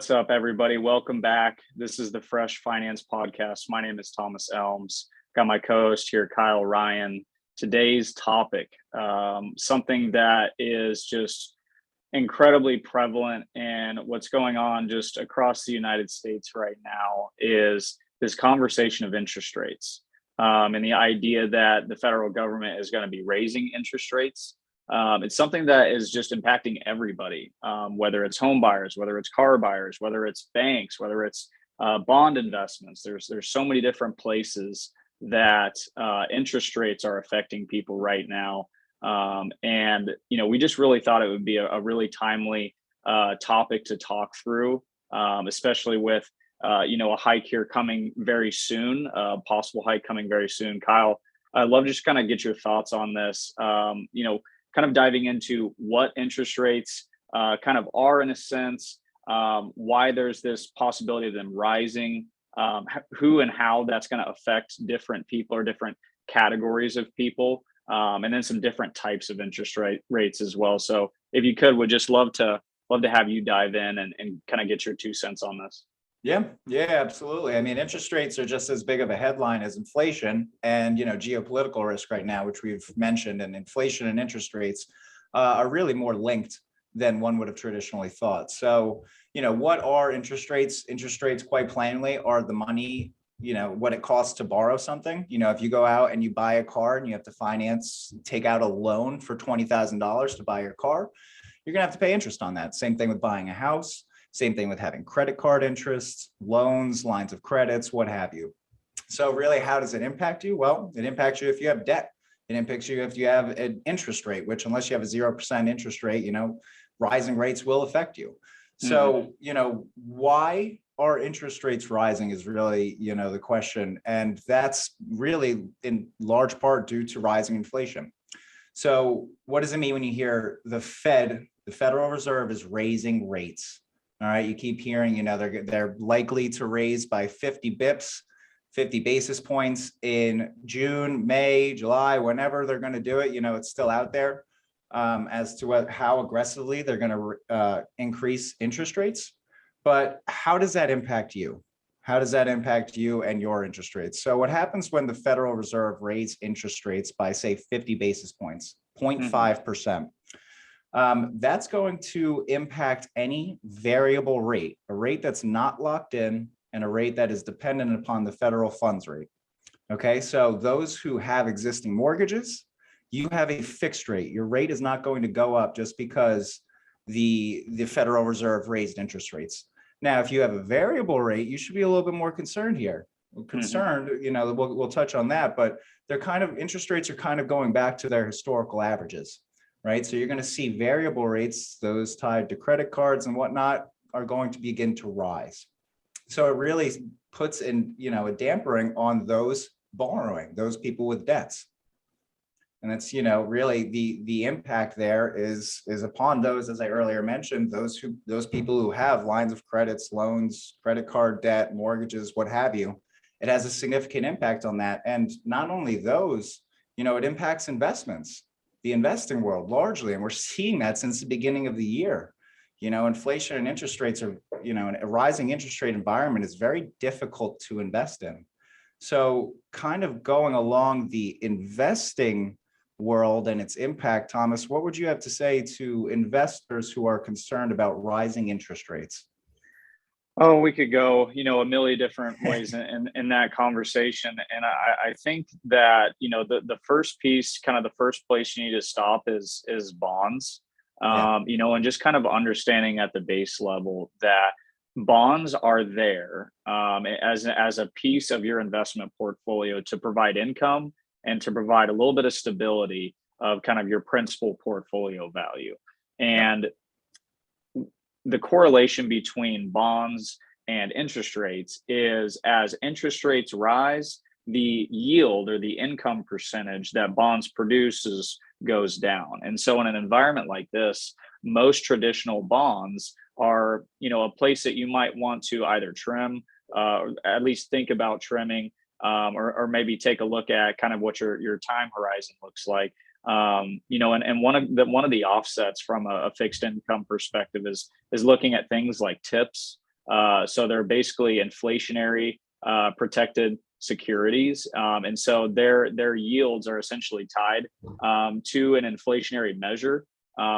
What's up, everybody? Welcome back. This is the Fresh Finance Podcast. My name is Thomas Elms. Got my co-host here, Kyle Ryan. Today's topic, something that is just incredibly prevalent and what's going on just across the United States right now is this conversation of interest rates, and the idea that the federal government is going to be raising interest rates. It's something that is just impacting everybody, whether it's home buyers, whether it's car buyers, whether it's banks, whether it's bond investments. There's so many different places that interest rates are affecting people right now. And we just really thought it would be a really timely topic to talk through, especially with a hike here coming very soon, possible hike coming very soon. Kyle, I'd love to just kind of get your thoughts on this. Kind of diving into what interest rates kind of are in a sense, why there's this possibility of them rising, who and how that's going to affect different people or different categories of people, and then some different types of interest rates as well. So if you could, would just love to have you dive in and kind of get your 2 cents on this. Yeah, absolutely. I mean, interest rates are just as big of a headline as inflation and, geopolitical risk right now, which we've mentioned, and inflation and interest rates are really more linked than one would have traditionally thought. So, what are interest rates? Interest rates, quite plainly, are the money, what it costs to borrow something. If you go out and you buy a car and you have to take out a loan for $20,000 to buy your car, you're going to have to pay interest on that. Same thing with buying a house. Same thing with having credit card interest, loans, lines of credits, what have you. So really, how does it impact you? Well, it impacts you if you have debt. It impacts you if you have an interest rate, which unless you have a 0% interest rate, rising rates will affect you. So, why are interest rates rising is really, the question. And that's really in large part due to rising inflation. So what does it mean when you hear the Federal Reserve is raising rates? All right, you keep hearing, they're likely to raise by 50 bips, 50 basis points in June, May, July, whenever they're going to do it. It's still out there as to how aggressively they're going to increase interest rates. But how does that impact you? How does that impact you and your interest rates? So what happens when the Federal Reserve raises interest rates by, say, 50 basis points, 0.5%? That's going to impact any variable rate, a rate that's not locked in and a rate that is dependent upon the federal funds rate. Okay, so those who have existing mortgages, you have a fixed rate. Your rate is not going to go up just because the Federal Reserve raised interest rates. Now, if you have a variable rate, you should be a little bit more concerned here. We'll touch on that, but interest rates are kind of going back to their historical averages. Right. So you're going to see variable rates, those tied to credit cards and whatnot, are going to begin to rise. So it really puts in, a dampering on those borrowing, those people with debts. And that's, really the impact there is upon those, as I earlier mentioned, those people who have lines of credits, loans, credit card debt, mortgages, what have you. It has a significant impact on that. And not only those, it impacts investments. The investing world largely, and we're seeing that since the beginning of the year. Inflation and interest rates are, a rising interest rate environment is very difficult to invest in. So kind of going along the investing world and its impact, Thomas, what would you have to say to investors who are concerned about rising interest rates? Oh, we could go, a million different ways in that conversation. And I think that, the first piece, kind of the first place you need to stop is bonds, and just kind of understanding at the base level that bonds are there as a piece of your investment portfolio to provide income and to provide a little bit of stability of kind of your principal portfolio value. And the correlation between bonds and interest rates is as interest rates rise, the yield or the income percentage that bonds produces goes down. And so in an environment like this, most traditional bonds are, a place that you might want to either trim, at least think about trimming, or maybe take a look at kind of what your time horizon looks like. And one of the offsets from a fixed income perspective is looking at things like tips. So they're basically inflationary protected securities, and so their yields are essentially tied to an inflationary measure.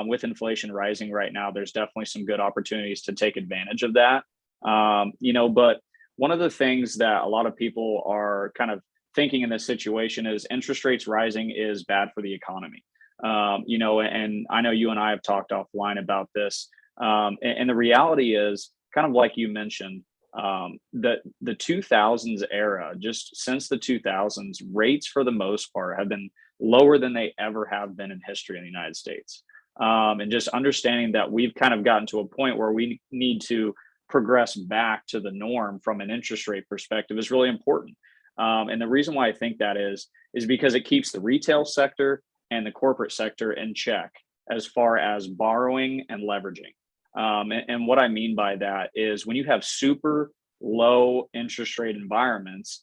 With inflation rising right now, there's definitely some good opportunities to take advantage of that. But one of the things that a lot of people are kind of thinking in this situation is interest rates rising is bad for the economy. And I know you and I have talked offline about this. And the reality is, kind of like you mentioned, that the 2000s era, just since the 2000s, rates for the most part have been lower than they ever have been in history in the United States. And just understanding that we've kind of gotten to a point where we need to progress back to the norm from an interest rate perspective is really important. And the reason why I think that is because it keeps the retail sector and the corporate sector in check as far as borrowing and leveraging. And what I mean by that is when you have super low interest rate environments,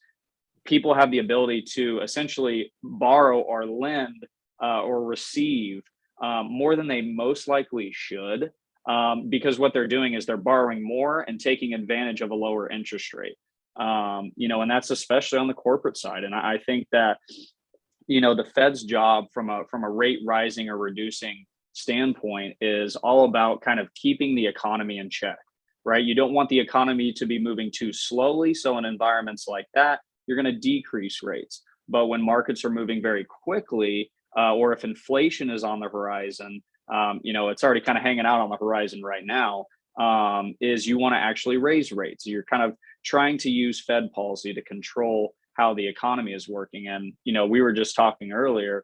people have the ability to essentially borrow or lend or receive more than they most likely should, because what they're doing is they're borrowing more and taking advantage of a lower interest rate. And that's especially on the corporate side. And I think that the Fed's job from a rate rising or reducing standpoint is all about kind of keeping the economy in check, right? You don't want the economy to be moving too slowly. So in environments like that, you're going to decrease rates. But when markets are moving very quickly, or if inflation is on the horizon, it's already kind of hanging out on the horizon right now, is you want to actually raise rates. You're kind of trying to use Fed policy to control how the economy is working. And, we were just talking earlier,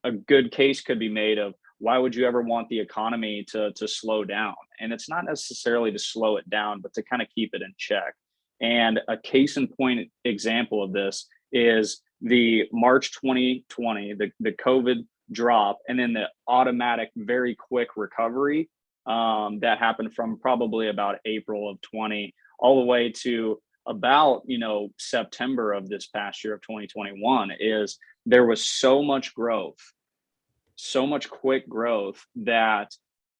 a good case could be made of why would you ever want the economy to slow down? And it's not necessarily to slow it down, but to kind of keep it in check. And a case in point example of this is the March 2020, the COVID drop, and then the automatic, very quick recovery that happened from probably about April of 20 all the way to about, September of this past year of 2021. Is there was so much growth, so much quick growth that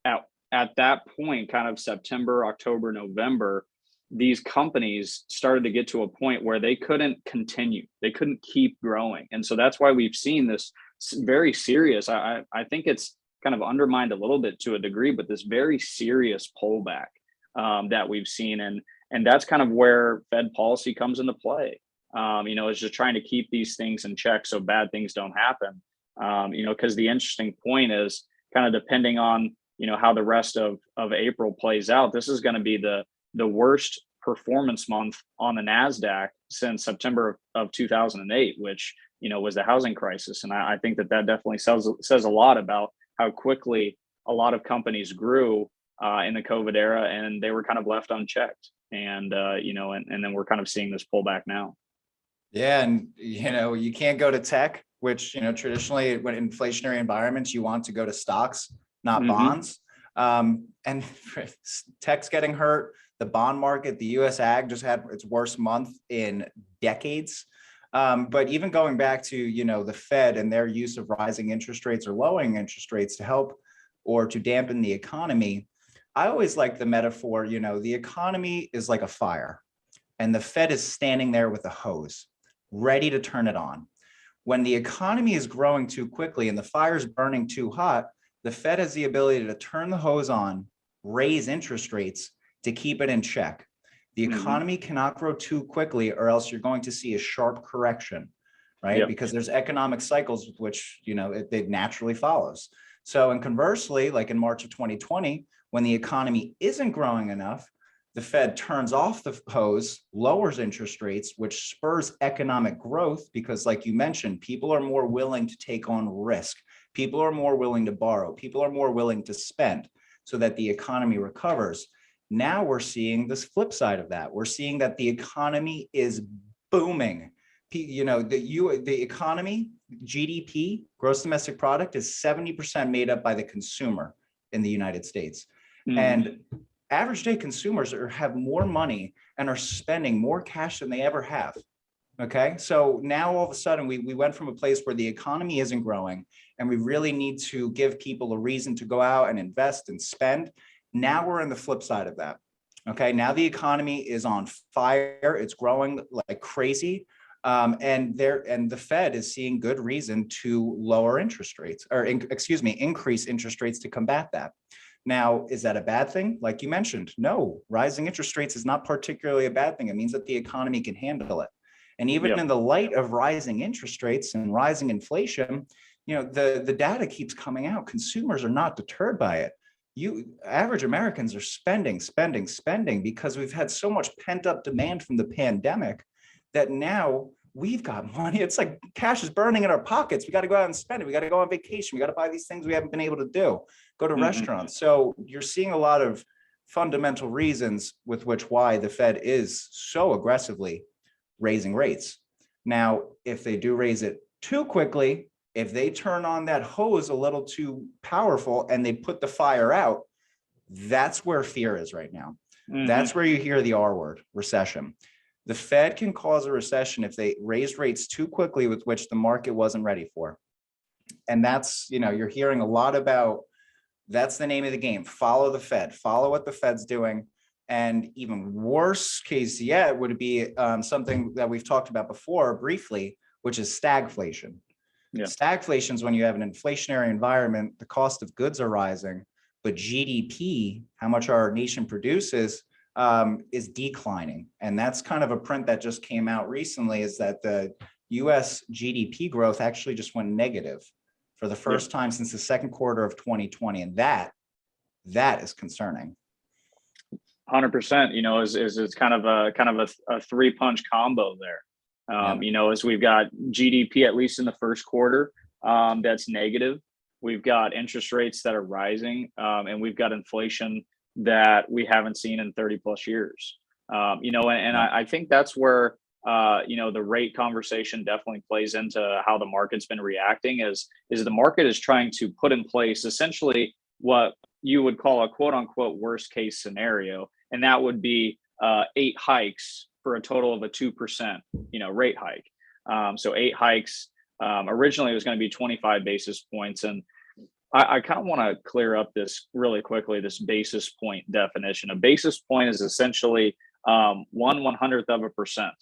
at that point, kind of September, October, November, these companies started to get to a point where they couldn't continue, they couldn't keep growing. And so that's why we've seen this very serious, I think it's kind of undermined a little bit to a degree, but this very serious pullback that we've seen. And that's kind of where Fed policy comes into play. It's just trying to keep these things in check so bad things don't happen. Because the interesting point is kind of depending on, how the rest of April plays out, this is going to be the worst performance month on the NASDAQ since September of 2008, which, was the housing crisis. And I think that definitely says a lot about how quickly a lot of companies grew in the COVID era, and they were kind of left unchecked. And, and then we're kind of seeing this pullback now. Yeah. And, you can't go to tech, which, traditionally when inflationary environments, you want to go to stocks, not bonds. And tech's getting hurt. The bond market, the US ag just had its worst month in decades. But even going back to, the Fed and their use of rising interest rates or lowering interest rates to help or to dampen the economy, I always like the metaphor, the economy is like a fire and the Fed is standing there with a hose, ready to turn it on. When the economy is growing too quickly and the fire is burning too hot, the Fed has the ability to turn the hose on, raise interest rates to keep it in check. The economy cannot grow too quickly or else you're going to see a sharp correction, right? Yep. Because there's economic cycles with which, it naturally follows. So, and conversely, like in March of 2020, when the economy isn't growing enough, the Fed turns off the hose, lowers interest rates, which spurs economic growth because, like you mentioned, people are more willing to take on risk. People are more willing to borrow. People are more willing to spend so that the economy recovers. Now we're seeing this flip side of that. We're seeing that the economy is booming. The economy, GDP, gross domestic product, is 70% made up by the consumer in the United States. And average day consumers have more money and are spending more cash than they ever have. Okay, so now all of a sudden we went from a place where the economy isn't growing and we really need to give people a reason to go out and invest and spend. Now we're in the flip side of that. Okay, now the economy is on fire. It's growing like crazy. And the Fed is seeing good reason to lower interest rates, or increase interest rates to combat that. Now, is that a bad thing? Like you mentioned, no, rising interest rates is not particularly a bad thing. It means that the economy can handle it. And even Yep. in the light of rising interest rates and rising inflation, the data keeps coming out. Consumers are not deterred by it. Average Americans are spending because we've had so much pent up demand from the pandemic that now we've got money. It's like cash is burning in our pockets. We got to go out and spend it. We got to go on vacation. We got to buy these things we haven't been able to do, go to restaurants. So you're seeing a lot of fundamental reasons with why the Fed is so aggressively raising rates. Now, if they do raise it too quickly, if they turn on that hose a little too powerful and they put the fire out, that's where fear is right now. That's where you hear the R word, recession. The Fed can cause a recession if they raise rates too quickly, with which the market wasn't ready for. And that's, you're hearing a lot about, that's the name of the game. Follow the Fed, follow what the Fed's doing. And even worse case yet would be something that we've talked about before briefly, which is stagflation. Yeah. Stagflation is when you have an inflationary environment, the cost of goods are rising, but GDP, how much our nation produces, is declining. And that's kind of a print that just came out recently, is that the US GDP growth actually just went negative for the first time since the second quarter of 2020. And that is concerning. 100%, is kind of a three-punch combo there. As we've got GDP, at least in the first quarter, that's negative. We've got interest rates that are rising, and we've got inflation that we haven't seen in 30 plus years. I think that's where, the rate conversation definitely plays into how the market's been reacting, is the market is trying to put in place essentially what you would call a quote unquote worst case scenario. And that would be 8 hikes for a total of a 2%, rate hike. So 8 hikes. Originally, it was going to be 25 basis points. And I kind of want to clear up this really quickly, this basis point definition. A basis point is essentially 1/100th of a percent.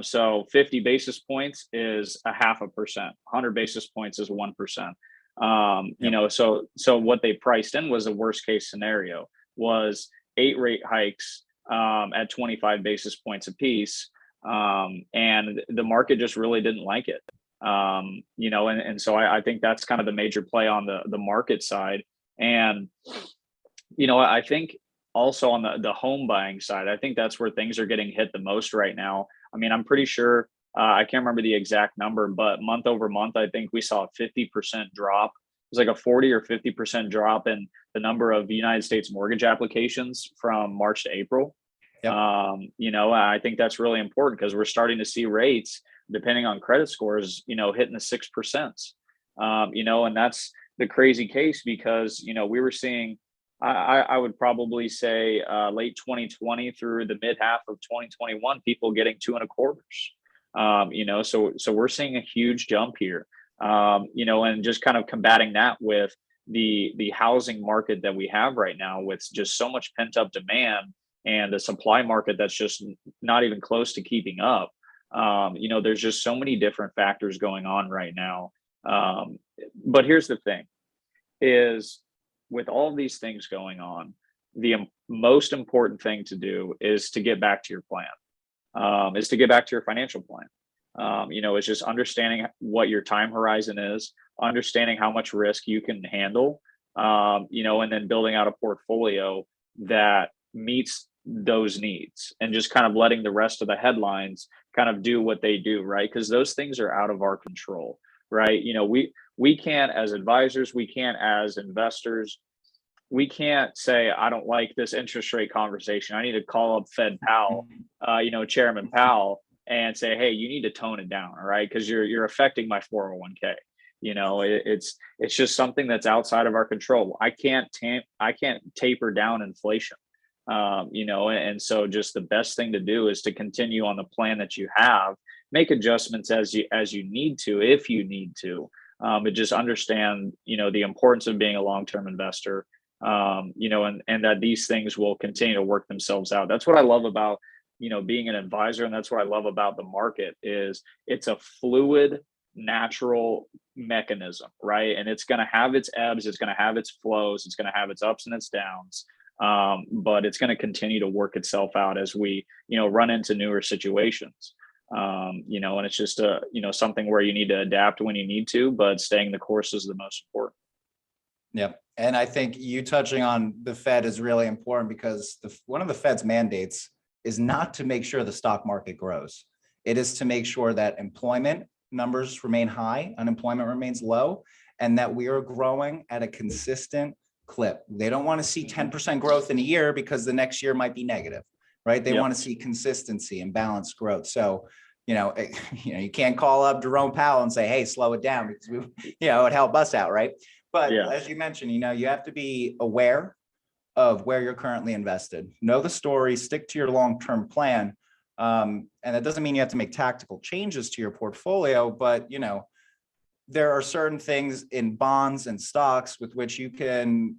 So 50 basis points is 0.5%. 100 basis points is 1%. So what they priced in was a worst case scenario, was 8 rate hikes at 25 basis points apiece. And the market just really didn't like it. So I think that's kind of the major play on the market side. And, I think also on the home buying side, I think that's where things are getting hit the most right now. I mean, I'm pretty sure, I can't remember the exact number, but month over month, I think we saw a 50% drop. It was like a 40 or 50% drop in the number of United States mortgage applications from March to April. Yep. I think that's really important because we're starting to see rates, depending on credit scores, hitting the 6%. And that's the crazy case because, we were seeing, I would probably say late 2020 through the mid half of 2021, people getting 2.25%. So we're seeing a huge jump here, and just kind of combating that with the housing market that we have right now, with just so much pent up demand and the supply market that's just not even close to keeping up. There's just so many different factors going on right now. But here's the thing is, with all of these things going on, the most important thing to do is to get back to your plan, is to get back to your financial plan. It's just understanding what your time horizon is, understanding how much risk you can handle, and then building out a portfolio that meets those needs, and just kind of letting the rest of the headlines kind of do what they do, right? Because those things are out of our control, right? We can't, as advisors, we can't as investors, we can't say, I don't like this interest rate conversation, I need to call up Fed Powell, Chairman Powell, and say, hey, you need to tone it down, all right? Because you're affecting my 401k. It's just something that's outside of our control. I can't taper down inflation. And so just the best thing to do is to continue on the plan that you have, make adjustments as you need to, if you need to, but just understand, the importance of being a long-term investor, and that these things will continue to work themselves out. That's what I love about, being an advisor. And that's what I love about the market is it's a fluid, natural mechanism, right? And it's going to have its ebbs, it's going to have its flows, it's going to have its ups and its downs. But it's going to continue to work itself out as we, run into newer situations. And it's just something where you need to adapt when you need to, but staying the course is the most important. Yep. And I think you touching on the Fed is really important because one of the Fed's mandates is not to make sure the stock market grows. It is to make sure that employment numbers remain high, unemployment remains low, and that we are growing at a consistent clip. They don't want to see 10% growth in a year because the next year might be negative, right? They want to see consistency and balanced growth. So, you can't call up Jerome Powell and say, hey, slow it down because it would help us out, right? But as you mentioned, you have to be aware of where you're currently invested. Know the story, stick to your long-term plan. And that doesn't mean you have to make tactical changes to your portfolio, but, there are certain things in bonds and stocks with which you can,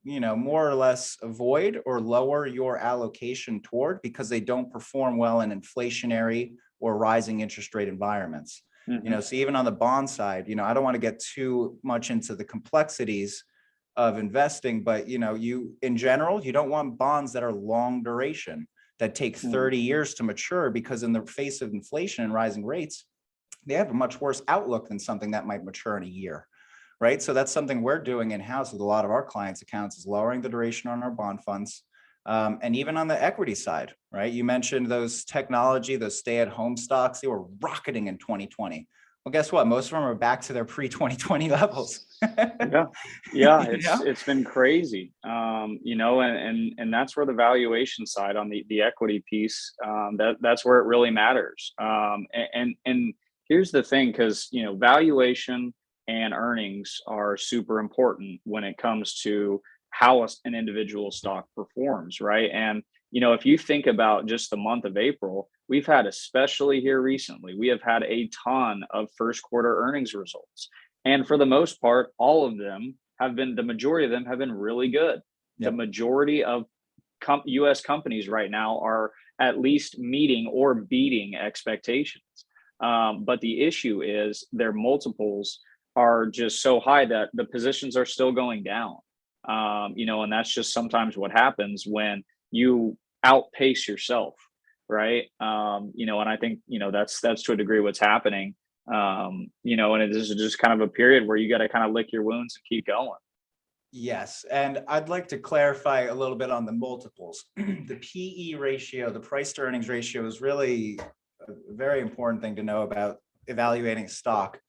more or less avoid or lower your allocation toward because they don't perform well in inflationary or rising interest rate environments. So even on the bond side, I don't want to get too much into the complexities of investing, but, in general, you don't want bonds that are long duration that take 30 years to mature because in the face of inflation and rising rates, they have a much worse outlook than something that might mature in a year, right? So that's something we're doing in-house with a lot of our clients' accounts is lowering the duration on our bond funds. And even on the equity side, right? You mentioned those stay-at-home stocks, they were rocketing in 2020. Well, guess what? Most of them are back to their pre-2020 levels. It's been crazy. And that's where the valuation side on the equity piece, that's where it really matters. And here's the thing, because valuation and earnings are super important when it comes to how an individual stock performs, right? And if you think about just the month of April, we've had, especially here recently, we have had a ton of first quarter earnings results. And for the most part, the majority of them have been really good. Yep. The majority of US companies right now are at least meeting or beating expectations. But the issue is their multiples are just so high that the positions are still going down. And that's just sometimes what happens when you outpace yourself, right? And I think, that's to a degree what's happening. And it is just kind of a period where you got to kind of lick your wounds and keep going. Yes. And I'd like to clarify a little bit on the multiples. The PE ratio, the price to earnings ratio is really a very important thing to know about evaluating stock.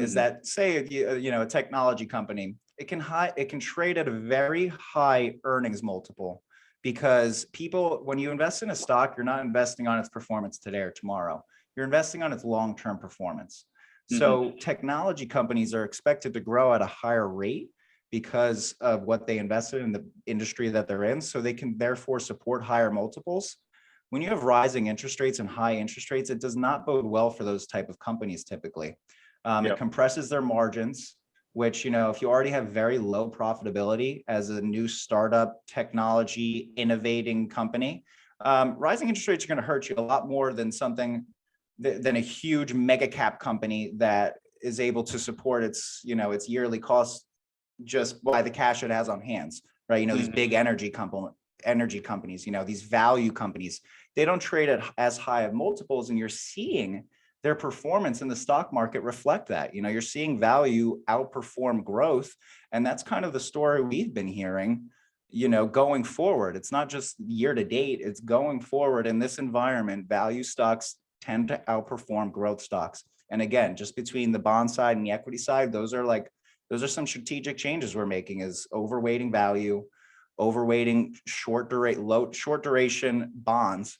Is that say, a technology company, it can trade at a very high earnings multiple because when you invest in a stock, you're not investing on its performance today or tomorrow. You're investing on its long-term performance. So technology companies are expected to grow at a higher rate because of what they invested in the industry that they're in. So they can therefore support higher multiples. When you have rising interest rates and high interest rates, it does not bode well for those type of companies typically. It compresses their margins, which, if you already have very low profitability as a new startup technology innovating company, rising interest rates are going to hurt you a lot more than than a huge mega cap company that is able to support its yearly costs just by the cash it has on hands, right? These big energy companies, these value companies, they don't trade at as high of multiples, and you're seeing their performance in the stock market reflect that. You're seeing value outperform growth. And that's kind of the story we've been hearing, going forward. It's not just year to date, it's going forward in this environment. Value stocks tend to outperform growth stocks. And again, just between the bond side and the equity side, those are some strategic changes we're making, is overweighting value, overweighting short duration bonds.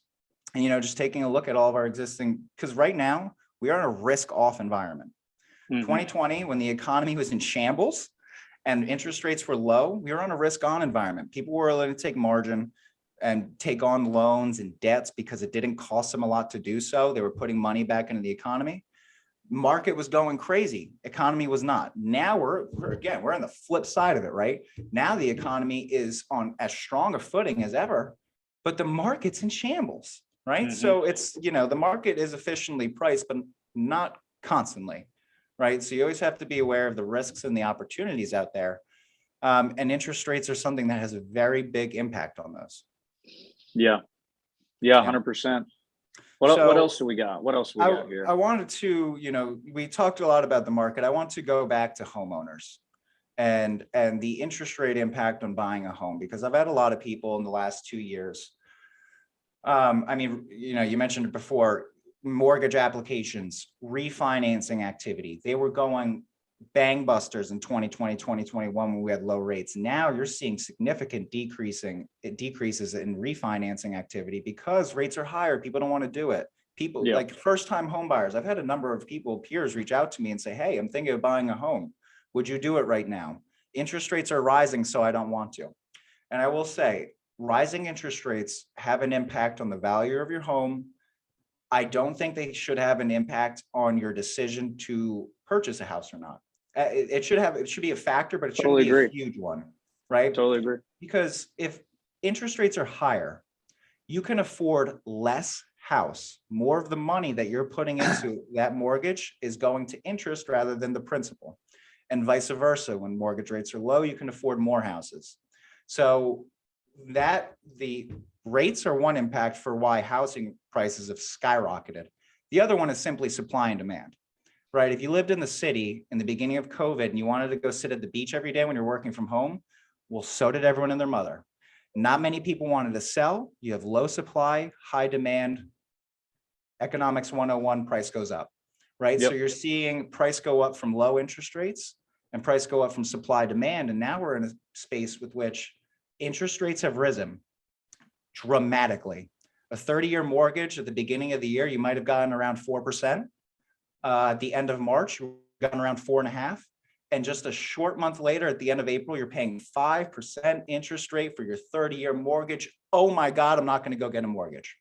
And, just taking a look at all of our existing, because right now we are in a risk off environment. 2020, when the economy was in shambles and interest rates were low, we were on a risk on environment. People were willing to take margin and take on loans and debts because it didn't cost them a lot to do so. They were putting money back into the economy. Market was going crazy. Economy was not. Now we're on the flip side of it, right? Now the economy is on as strong a footing as ever, but the market's in shambles, right? So it's, the market is efficiently priced, but not constantly, right? So you always have to be aware of the risks and the opportunities out there. And interest rates are something that has a very big impact on those. Yeah. 100%. What else do we got? What else do we got here? I wanted to, we talked a lot about the market. I want to go back to homeowners and the interest rate impact on buying a home, because I've had a lot of people in the last 2 years. You mentioned it before, mortgage applications, refinancing activity. They were going bangbusters in 2020, 2021 when we had low rates. Now you're seeing significant decreases in refinancing activity because rates are higher. People don't want to do it. People like first-time home buyers. I've had a number of peers reach out to me and say, hey, I'm thinking of buying a home. Would you do it right now? Interest rates are rising, so I don't want to. And I will say, rising interest rates have an impact on the value of your home. I don't think they should have an impact on your decision to purchase a house or not. It should be a factor, but it shouldn't be a huge one, right? Totally agree. Because if interest rates are higher, you can afford less house. More of the money that you're putting into that mortgage is going to interest rather than the principal, and vice versa. When mortgage rates are low, you can afford more houses. So that the rates are one impact for why housing prices have skyrocketed. The other one is simply supply and demand. Right? If you lived in the city in the beginning of COVID and you wanted to go sit at the beach every day when you're working from home, well, so did everyone and their mother. Not many people wanted to sell. You have low supply, high demand. Economics 101, price goes up, right? So you're seeing price go up from low interest rates and price go up from supply demand. And now we're in a space with which interest rates have risen dramatically. A 30-year mortgage at the beginning of the year, you might have gotten around 4%. At the end of March, you've gotten around 4.5%. And just a short month later, at the end of April, you're paying 5% interest rate for your 30-year mortgage. Oh my God, I'm not going to go get a mortgage.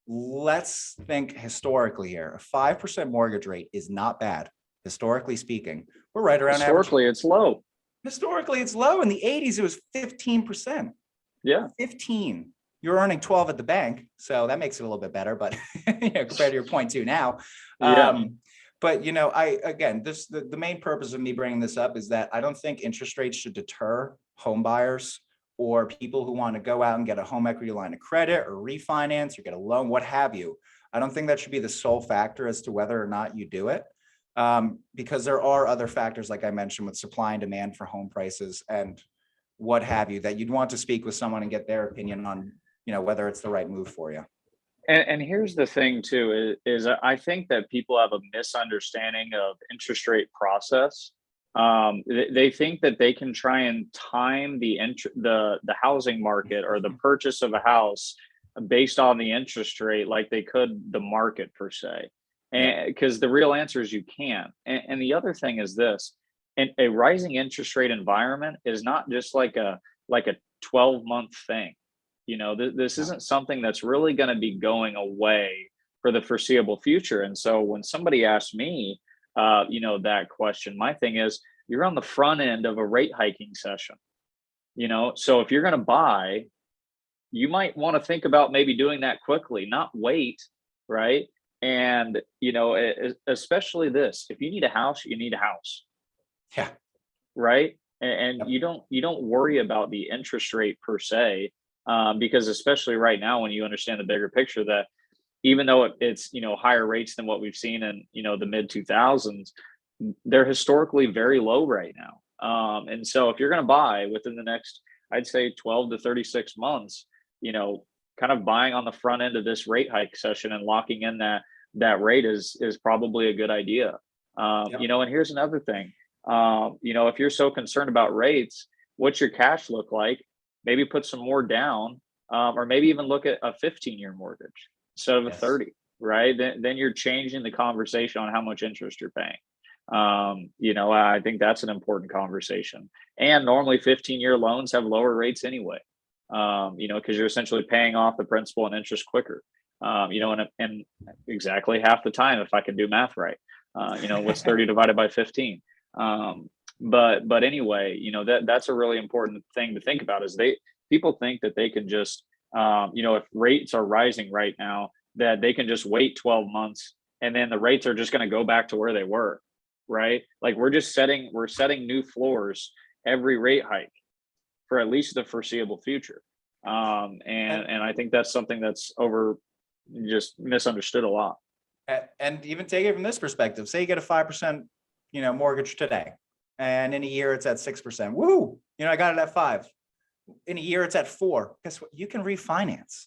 Let's think historically here. A 5% mortgage rate is not bad, historically speaking. We're right around historically average. It's low. Historically, it's low. In the 80s, it was 15%. Yeah. 15. You're earning 12 at the bank, so that makes it a little bit better, but compared to your 0.2 now. But the main purpose of me bringing this up is that I don't think interest rates should deter home buyers or people who want to go out and get a home equity line of credit or refinance or get a loan, what have you. I don't think that should be the sole factor as to whether or not you do it, because there are other factors, like I mentioned, with supply and demand for home prices and what have you, that you'd want to speak with someone and get their opinion on, whether it's the right move for you. And here's the thing too, is I think that people have a misunderstanding of interest rate process. They think that they can try and time the housing market or the purchase of a house based on the interest rate like they could the market per se. And because the real answer is you can't. And the other thing is this, and a rising interest rate environment is not just like a 12-month thing. This isn't something that's really going to be going away for the foreseeable future. And so when somebody asks me, that question, my thing is, you're on the front end of a rate hiking session. So if you're going to buy, you might want to think about maybe doing that quickly, not wait, right? And, especially this, if you need a house, you need a house. Yeah. Right. And you don't worry about the interest rate per se. Because especially right now, when you understand the bigger picture, that even though it's higher rates than what we've seen in the mid 2000s, they're historically very low right now. And so if you're going to buy within the next, I'd say 12 to 36 months, kind of buying on the front end of this rate hike session and locking in that rate is probably a good idea. And here's another thing. If you're so concerned about rates, what's your cash look like? Maybe put some more down, or maybe even look at a 15-year mortgage instead of a 30, right? Then you're changing the conversation on how much interest you're paying. I think that's an important conversation. And normally 15-year loans have lower rates anyway, because you're essentially paying off the principal and interest quicker, and exactly half the time, if I can do math right. What's 30 divided by 15? But anyway, that's a really important thing to think about is people think that they can just, if rates are rising right now, that they can just wait 12 months and then the rates are just going to go back to where they were, right? Like we're setting new floors every rate hike for at least the foreseeable future. And I think that's something that's just misunderstood a lot. And even take it from this perspective, say you get a 5%, mortgage today, and in a year it's at 6%. Woo! I got it at 5. In a year it's at 4. Guess what? You can refinance.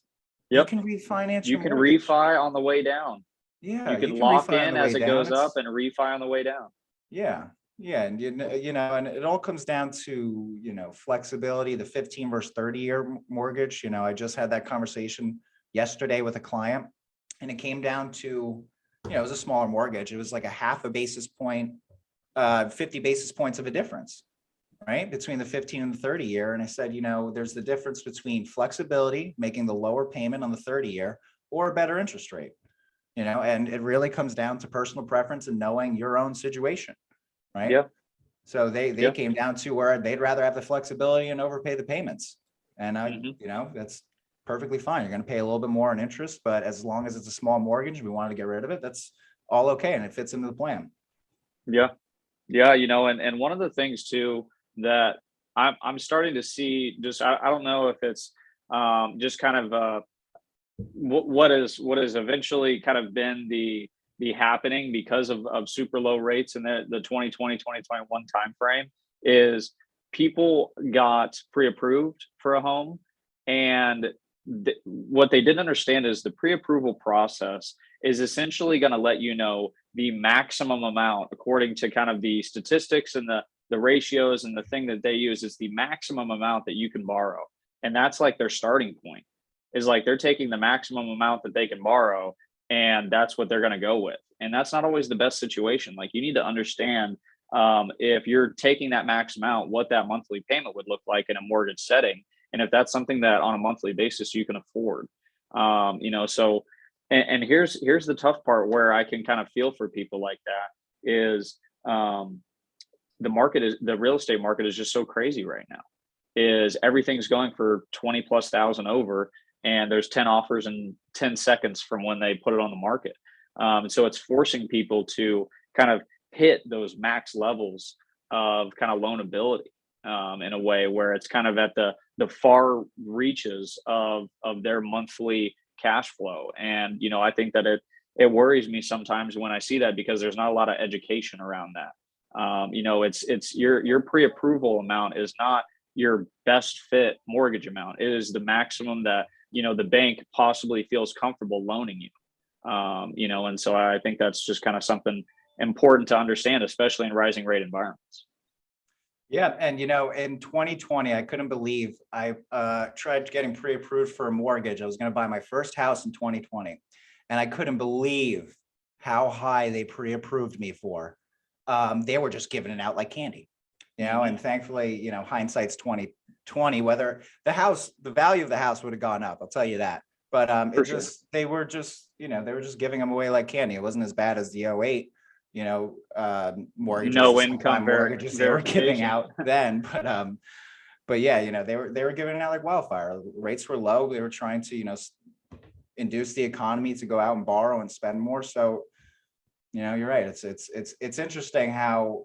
Yep. You can refinance. You can refi on the way down. Yeah. You can lock in as it goes up and refi on the way down. Yeah. Yeah. And, and it all comes down to, flexibility, the 15 versus 30-year mortgage. I just had that conversation yesterday with a client, and it came down to, it was a smaller mortgage. It was like a half a basis point, 50 basis points of a difference, right, between the 15 and the 30-year. And I said, there's the difference between flexibility, making the lower payment on the 30-year, or a better interest rate, and it really comes down to personal preference and knowing your own situation, right? Yeah. So they came down to where they'd rather have the flexibility and overpay the payments. And that's perfectly fine. You're going to pay a little bit more in interest, but as long as it's a small mortgage, we wanted to get rid of it, that's all okay. And it fits into the plan. Yeah. Yeah. And one of the things too, that I'm starting to see, just, I don't know if it's just kind of what is eventually kind of been the happening because of super low rates in the 2020, 2021 timeframe, is people got pre-approved for a home. And what they didn't understand is the pre-approval process is essentially going to let you know the maximum amount, according to kind of the statistics and the ratios and the thing that they use, is the maximum amount that you can borrow. And that's like their starting point, is like they're taking the maximum amount that they can borrow, and that's what they're going to go with. And that's not always the best situation. Like you need to understand, if you're taking that max amount, what that monthly payment would look like in a mortgage setting. And if that's something that on a monthly basis you can afford. So and here's the tough part where I can kind of feel for people like that is, the real estate market is just so crazy right now. Is everything's going for 20,000+ over, and there's 10 offers in 10 seconds from when they put it on the market. So it's forcing people to kind of hit those max levels of kind of loanability, in a way where it's kind of at the far reaches of their monthly cash flow. And, I think that it worries me sometimes when I see that, because there's not a lot of education around that. It's your pre-approval amount is not your best fit mortgage amount. It is the maximum that, the bank possibly feels comfortable loaning you. And so I think that's just kind of something important to understand, especially in rising rate environments. Yeah. And, in 2020, I couldn't believe I tried getting pre-approved for a mortgage. I was going to buy my first house in 2020. And I couldn't believe how high they pre-approved me for. They were just giving it out like candy, and thankfully, hindsight's 2020, whether the value of the house would have gone up, I'll tell you that. But they were just giving them away like candy. It wasn't as bad as the 08, mortgages, no income mortgages they were giving out then. But yeah, they were giving it out like wildfire. Rates were low. They were trying to, induce the economy to go out and borrow and spend more. So, you're right. It's interesting how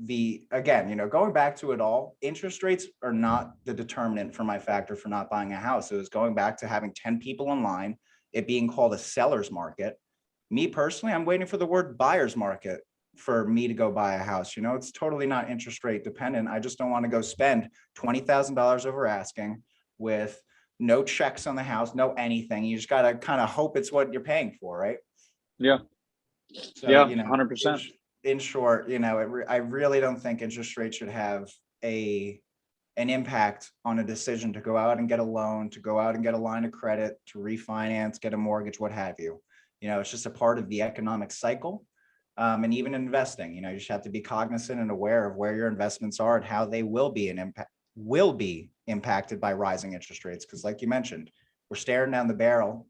going back to it all, interest rates are not the determinant for my factor for not buying a house. It was going back to having 10 people in line, it being called a seller's market. Me personally, I'm waiting for the word buyer's market for me to go buy a house. It's totally not interest rate dependent. I just don't want to go spend $20,000 over asking with no checks on the house, no anything. You just got to kind of hope it's what you're paying for, right? Yeah. So, yeah, 100%. In short, I really don't think interest rates should have an impact on a decision to go out and get a loan, to go out and get a line of credit, to refinance, get a mortgage, what have you. It's just a part of the economic cycle. And even investing, you just have to be cognizant and aware of where your investments are and how they will be impacted by rising interest rates. Because like you mentioned, we're staring down the barrel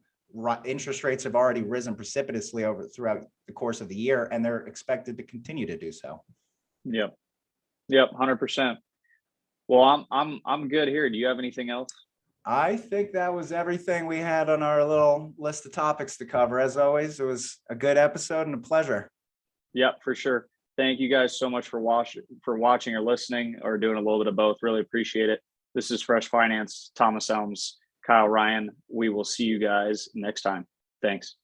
interest rates have already risen precipitously throughout the course of the year, and they're expected to continue to do so. Yep. 100%. Well, I'm good here. Do you have anything else? I think that was everything we had on our little list of topics to cover. As always, it was a good episode and a pleasure. Yep, for sure. Thank you guys so much for watching or listening or doing a little bit of both. Really appreciate it. This is Fresh Finance, Thomas Elms, Kyle Ryan. We will see you guys next time. Thanks.